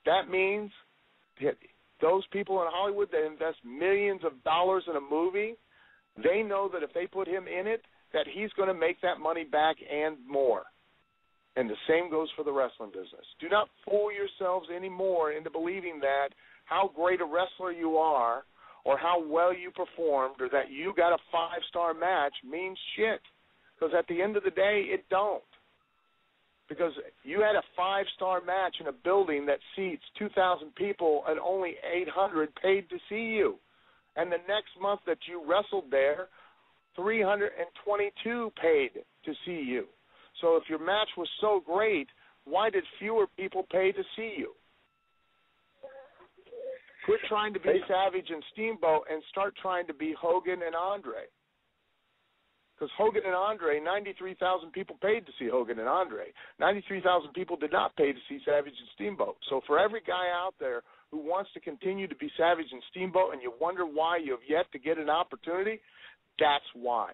That means those people in Hollywood that invest millions of dollars in a movie, they know that if they put him in it, that he's going to make that money back and more. And the same goes for the wrestling business. Do not fool yourselves anymore into believing that how great a wrestler you are or how well you performed or that you got a 5-star match means shit. Because at the end of the day, it don't. Because you had a 5-star match in a building that seats 2,000 people and only 800 paid to see you. And the next month that you wrestled there, 322 paid to see you. So if your match was so great, why did fewer people pay to see you? Quit trying to be Savage and Steamboat and start trying to be Hogan and Andre. Because Hogan and Andre, 93,000 people paid to see Hogan and Andre. 93,000 people did not pay to see Savage and Steamboat. So for every guy out there who wants to continue to be Savage and Steamboat and you wonder why you have yet to get an opportunity, that's why.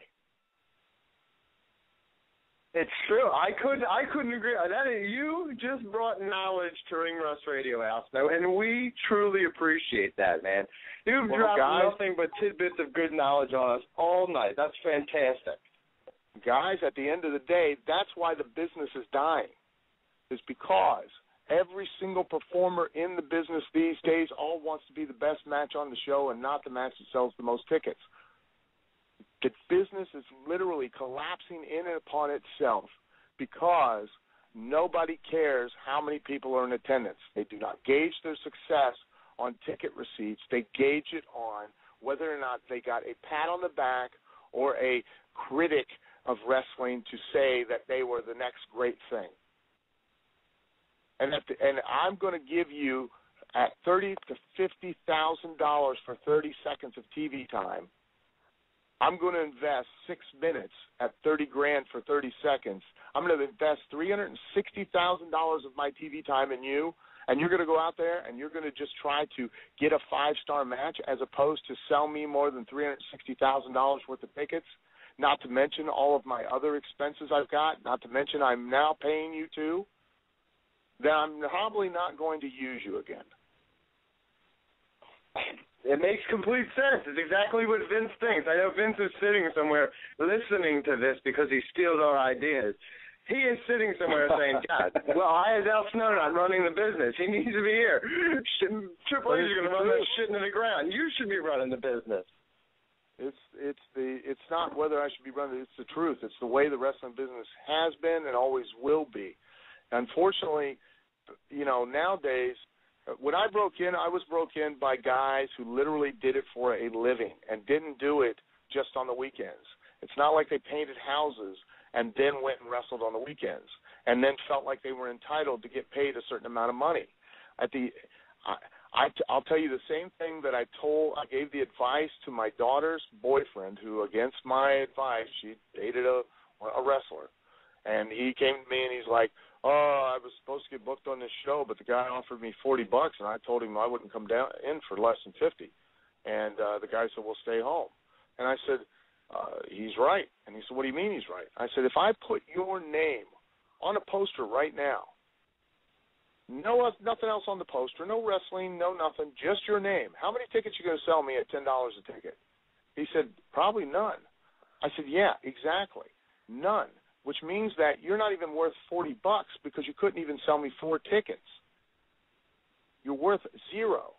It's true. I couldn't agree. You just brought knowledge to Ring Rust Radio House, and we truly appreciate that, man. You've dropped nothing but tidbits of good knowledge on us all night. That's fantastic. Guys, at the end of the day, that's why the business is dying, is because every single performer in the business these days all wants to be the best match on the show and not the match that sells the most tickets. The business is literally collapsing in and upon itself because nobody cares how many people are in attendance. They do not gauge their success on ticket receipts. They gauge it on whether or not they got a pat on the back or a critic of wrestling to say that they were the next great thing. And I'm going to give you at $30,000 to $50,000 for 30 seconds of TV time. I'm going to invest 6 minutes at $30,000 for 30 seconds. I'm going to invest $360,000 of my TV time in you, and you're going to go out there and you're going to just try to get a 5-star match as opposed to sell me more than $360,000 worth of tickets, not to mention all of my other expenses I've got, not to mention I'm now paying you too, then I'm probably not going to use you again. It makes complete sense. It's exactly what Vince thinks. I know Vince is sitting somewhere listening to this because he steals our ideas. He is sitting somewhere saying, God, well, I as Al Snow not running the business. He needs to be here. Triple H is going to run that shit into the ground. You should be running the business. It's not whether I should be running. It's the truth. It's the way the wrestling business has been and always will be. Unfortunately, nowadays, when I broke in, I was broke in by guys who literally did it for a living and didn't do it just on the weekends. It's not like they painted houses and then went and wrestled on the weekends and then felt like they were entitled to get paid a certain amount of money. I'll tell you the same thing that I gave the advice to my daughter's boyfriend who, against my advice, she dated a wrestler. And he came to me and he's like, I was supposed to get booked on this show, but the guy offered me $40, and I told him I wouldn't come down in for less than $50. And the guy said, well, stay home. And I said, he's right. And he said, what do you mean he's right? I said, if I put your name on a poster right now, nothing else on the poster, no wrestling, no nothing, just your name, how many tickets are you going to sell me at $10 a ticket? He said, probably none. I said, yeah, exactly, none. Which means that you're not even worth $40 because you couldn't even sell me 4 tickets. You're worth 0.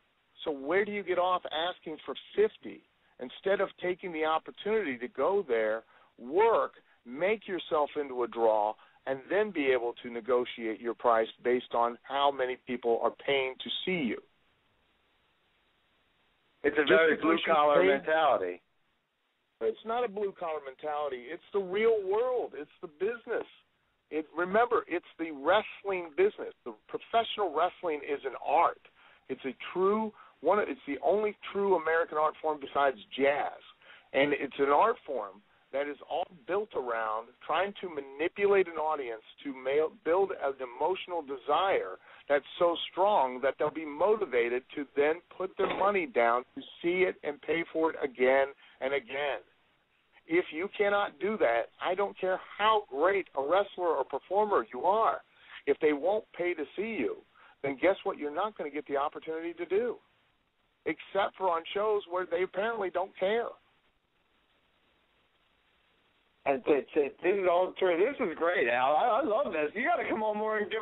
So where do you get off asking for 50 instead of taking the opportunity to go there, work, make yourself into a draw, and then be able to negotiate your price based on how many people are paying to see you? It's a very blue-collar mentality. It's not a blue-collar mentality. It's the real world. It's the business. Remember, it's the wrestling business. The professional wrestling is an art. It's it's the only true American art form besides jazz. And it's an art form that is all built around trying to manipulate an audience to build an emotional desire that's so strong that they'll be motivated to then put their money down to see it and pay for it again and again. If you cannot do that, I don't care how great a wrestler or performer you are. If they won't pay to see you, then guess what you're not going to get the opportunity to do, except for on shows where they apparently don't care. And this is all true. This is great, Al. I love this. You got to come on more and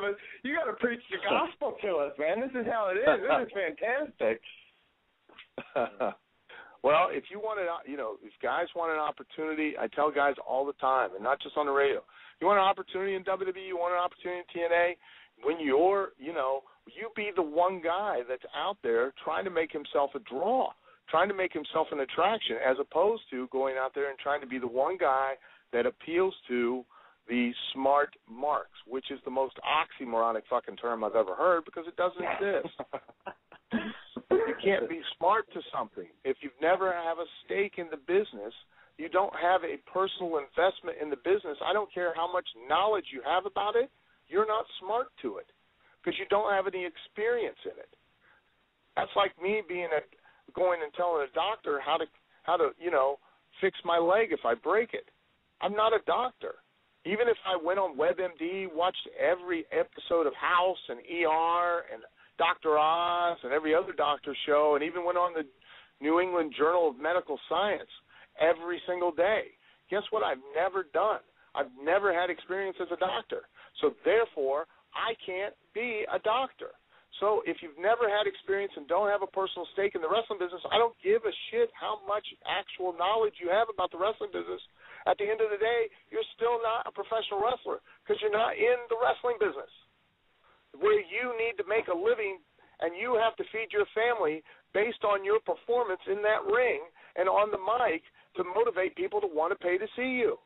you got to preach the gospel to us, man. This is how it is. This is fantastic. Well, if you want if guys want an opportunity, I tell guys all the time, and not just on the radio. You want an opportunity in WWE, you want an opportunity in TNA, when you're, you be the one guy that's out there trying to make himself a draw, trying to make himself an attraction, as opposed to going out there and trying to be the one guy that appeals to the smart marks, which is the most oxymoronic fucking term I've ever heard because it doesn't exist. You can't be smart to something. If you've never have a stake in the business, you don't have a personal investment in the business, I don't care how much knowledge you have about it, you're not smart to it because you don't have any experience in it. That's like me going and telling a doctor how to fix my leg if I break it. I'm not a doctor. Even if I went on WebMD, watched every episode of House and ER and Dr. Oz and every other doctor show, and even went on the New England Journal of Medical Science every single day. Guess what I've never done? I've never had experience as a doctor. So therefore, I can't be a doctor. So if you've never had experience and don't have a personal stake in the wrestling business, I don't give a shit how much actual knowledge you have about the wrestling business. At the end of the day, you're still not a professional wrestler because you're not in the wrestling business where you need to make a living and you have to feed your family based on your performance in that ring and on the mic to motivate people to want to pay to see you.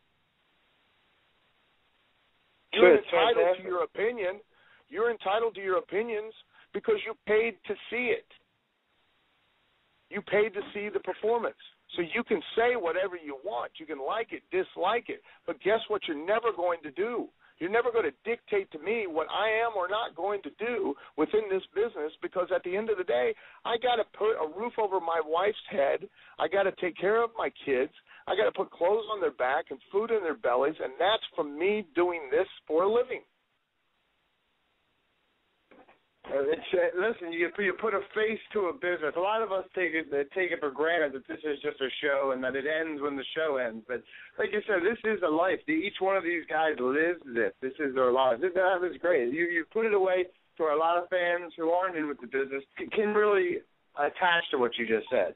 You're entitled to your opinion. You're entitled to your opinions because you paid to see it. You paid to see the performance. So you can say whatever you want. You can like it, dislike it. But guess what you're never going to do? You're never going to dictate to me what I am or not going to do within this business because at the end of the day, I got to put a roof over my wife's head. I got to take care of my kids. I got to put clothes on their back and food in their bellies, and that's from me doing this for a living. Listen, you put a face to a business. A lot of us take it for granted that this is just a show and that it ends when the show ends. But like you said, this is a life. Each one of these guys lives this. This is their life. That is great. You put it away to where a lot of fans who aren't in with the business can really attach to what you just said.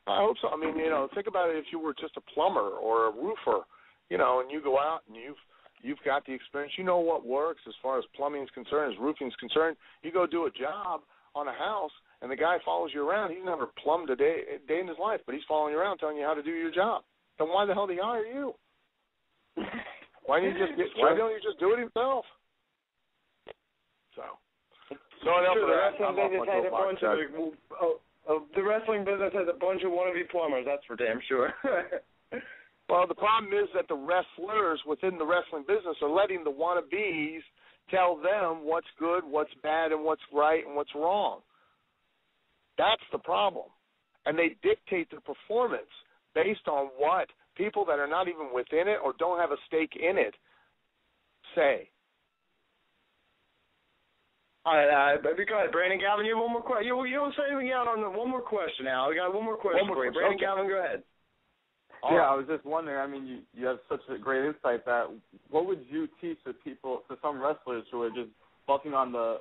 I hope so. I mean, think about it. If you were just a plumber or a roofer, and you go out and you've got the experience. You know what works as far as plumbing is concerned, as roofing is concerned. You go do a job on a house, and the guy follows you around. He's never plumbed a day in his life, but he's following you around telling you how to do your job. Then why the hell did he hire you? Why don't you just do it himself? The wrestling business has a bunch of wannabe plumbers, that's for damn sure. Well, the problem is that the wrestlers within the wrestling business are letting the wannabes tell them what's good, what's bad, and what's right and what's wrong. That's the problem. And they dictate the performance based on what people that are not even within it or don't have a stake in it say. All right, go ahead, Brandon Galvin. You have one more question. You'll say me out on one more question, Al. I got one more question for you. Brandon Galvin, go ahead. I was just wondering, I mean, you have such a great insight that what would you teach to some wrestlers who are just bucking on the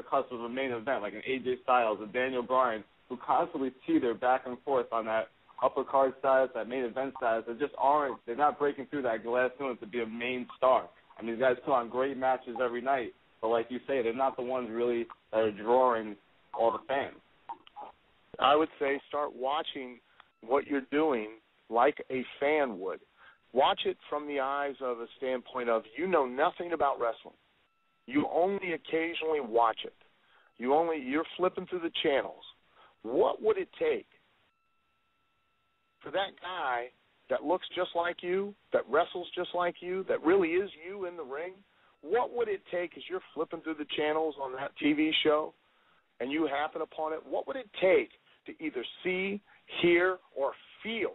cusp of a main event, like an AJ Styles, a Daniel Bryan, who constantly teeter back and forth on that upper card status, that main event status, they're not breaking through that glass ceiling to be a main star. I mean, these guys put on great matches every night, but like you say, they're not the ones really that are drawing all the fans. I would say start watching what you're doing like a fan would. Watch it from the eyes of a standpoint of you know nothing about wrestling. You only occasionally watch it. You're flipping through the channels. What would it take for that guy that looks just like you, that wrestles just like you, that really is you in the ring? What would it take as you're flipping through the channels on that TV show and you happen upon it? What would it take to either see, hear, or feel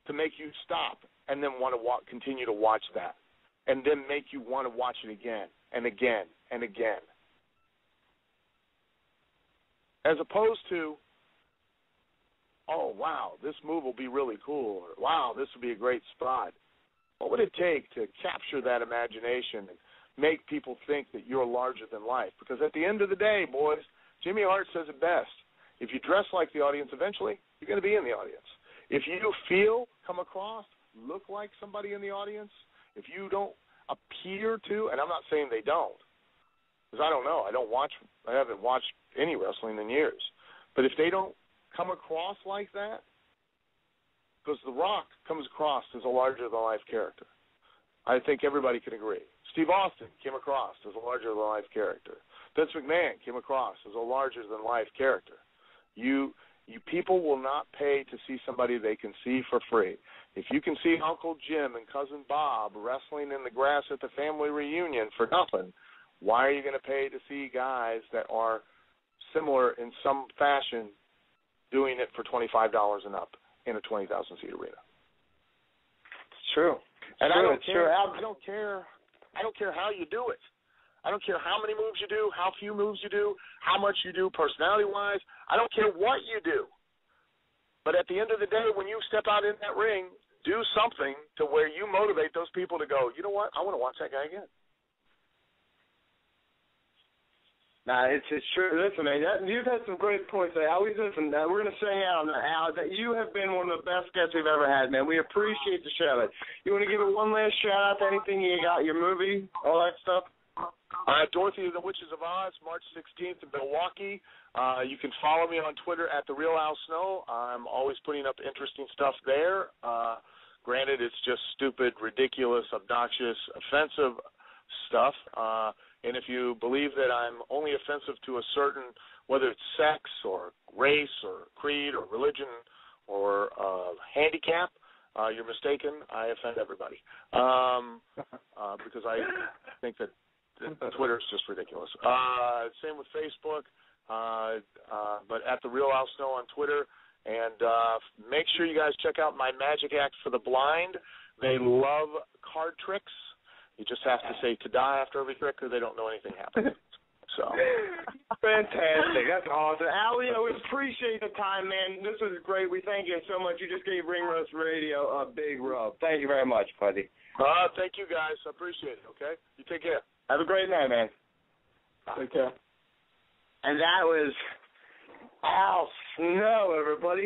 to make you stop and then want to continue to watch that and then make you want to watch it again and again and again? as opposed to, oh, wow, this move will be really cool, or wow, this would be a great spot. What would it take to capture that imagination and make people think that you're larger than life? Because at the end of the day, boys, Jimmy Hart says it best. If you dress like the audience, eventually you're going to be in the audience. If you feel, come across, look like somebody in the audience, if you don't appear to, and I'm not saying they don't, because I don't know. I haven't watched any wrestling in years. But if they don't come across like that, because The Rock comes across as a larger-than-life character. I think everybody can agree. Steve Austin came across as a larger-than-life character. Vince McMahon came across as a larger-than-life character. You people will not pay to see somebody they can see for free. If you can see Uncle Jim and Cousin Bob wrestling in the grass at the family reunion for nothing, why are you going to pay to see guys that are similar in some fashion doing it for $25 and up in a 20,000-seat arena? It's true. And I don't care how you do it. I don't care how many moves you do, how few moves you do, how much you do personality-wise. I don't care what you do. But at the end of the day, when you step out in that ring, do something to where you motivate those people to go, you know what, I want to watch that guy again. Nah, it's true. Listen, man, you've had some great points. I always listen. We're going to say out on that, Al, that you have been one of the best guests we've ever had, man. We appreciate the show. You want to give it one last shout-out to anything you got, your movie, all that stuff? Dorothy and the Witches of Oz, March 16th in Milwaukee. You can follow me on Twitter at @TheRealAlSnow. I'm always putting up interesting stuff there. Granted, it's just stupid, ridiculous, obnoxious, offensive stuff. And if you believe that I'm only offensive to a certain, whether it's sex or race or creed or religion or handicap, you're mistaken. I offend everybody because I think that Twitter is just ridiculous. Same with Facebook, but @TheRealAlSnow on Twitter. And make sure you guys check out my Magic Act for the Blind. They love card tricks. You just have to say to die after every trick or they don't know anything happened. So fantastic. That's awesome. Al, we appreciate the time, man. This was great. We thank you so much. You just gave Ring Rust Radio a big rub. Thank you very much, buddy. Thank you, guys. I appreciate it, okay? You take care. Have a great night, man. Take care. And that was Al Snow, everybody.